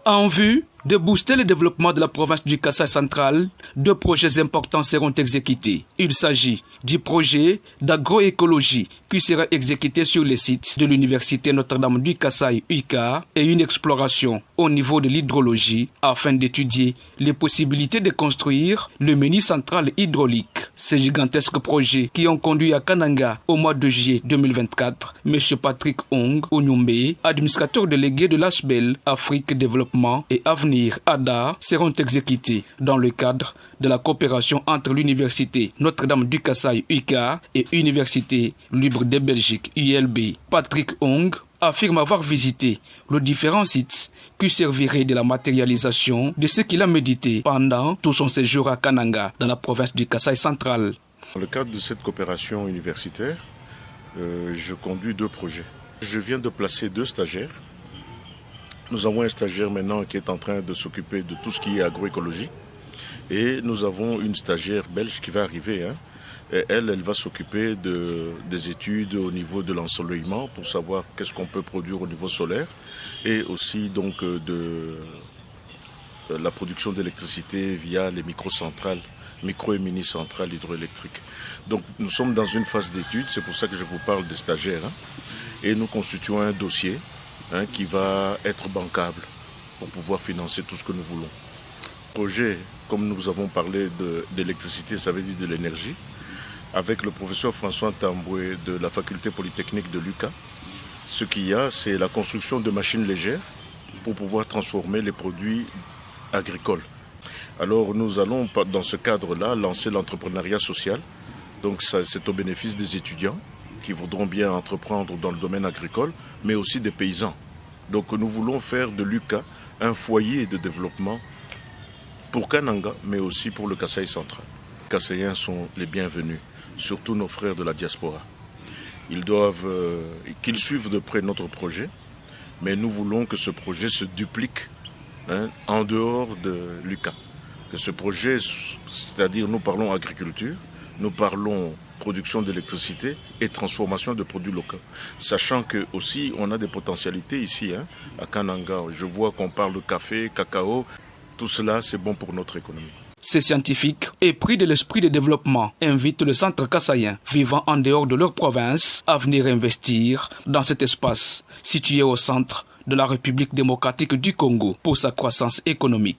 En vue de booster le développement de la province du Kasaï central, 2 projets importants seront exécutés. Il s'agit du projet d'agroécologie qui sera exécuté sur les sites de l'Université Notre-Dame du Kasaï UCA et une exploration au niveau de l'hydrologie afin d'étudier les possibilités de construire le mini central hydraulique. Ces gigantesques projets qui ont conduit à Kananga au mois de juillet 2024, M. Patrick Ong Onyumbe, administrateur délégué de l'ASBEL, Afrique Développement et Avenir ADA, seront exécutés dans le cadre de la coopération entre l'Université Notre-Dame du Kasaï UCA et Université Libre de Belgique ULB. Patrick Ong affirme avoir visité les différents sites qui serviraient de la matérialisation de ce qu'il a médité pendant tout son séjour à Kananga, dans la province du Kasaï central. Dans le cadre de cette coopération universitaire, je conduis 2 projets. Je viens de placer 2 stagiaires. Nous avons un stagiaire maintenant qui est en train de s'occuper de tout ce qui est agroécologie. Et nous avons une stagiaire belge qui va arriver. Et elle va s'occuper des études au niveau de l'ensoleillement pour savoir qu'est-ce qu'on peut produire au niveau solaire et aussi donc de la production d'électricité via les micro-centrales, micro- et mini-centrales hydroélectriques. Donc nous sommes dans une phase d'étude, c'est pour ça que je vous parle des stagiaires. Et nous constituons un dossier qui va être bancable pour pouvoir financer tout ce que nous voulons. Projet, comme nous avons parlé d'électricité, ça veut dire de l'énergie. Avec le professeur François Tamboué de la faculté polytechnique de l'UCA, ce qu'il y a, c'est la construction de machines légères pour pouvoir transformer les produits agricoles. Alors nous allons, dans ce cadre-là, lancer l'entrepreneuriat social. Donc c'est au bénéfice des étudiants qui voudront bien entreprendre dans le domaine agricole, mais aussi des paysans. Donc nous voulons faire de l'UCA un foyer de développement pour Kananga, mais aussi pour le Kasaï central. Les Kasaïens sont les bienvenus, surtout nos frères de la diaspora. Ils doivent qu'ils suivent de près notre projet, mais nous voulons que ce projet se duplique en dehors de l'UCA. Que ce projet, c'est-à-dire nous parlons agriculture, nous parlons production d'électricité et transformation de produits locaux. Sachant que aussi on a des potentialités ici à Kananga. Je vois qu'on parle de café, cacao. Tout cela, c'est bon pour notre économie. Ces scientifiques, épris de l'esprit de développement, invitent le centre kassaïen vivant en dehors de leur province à venir investir dans cet espace situé au centre de la République démocratique du Congo pour sa croissance économique.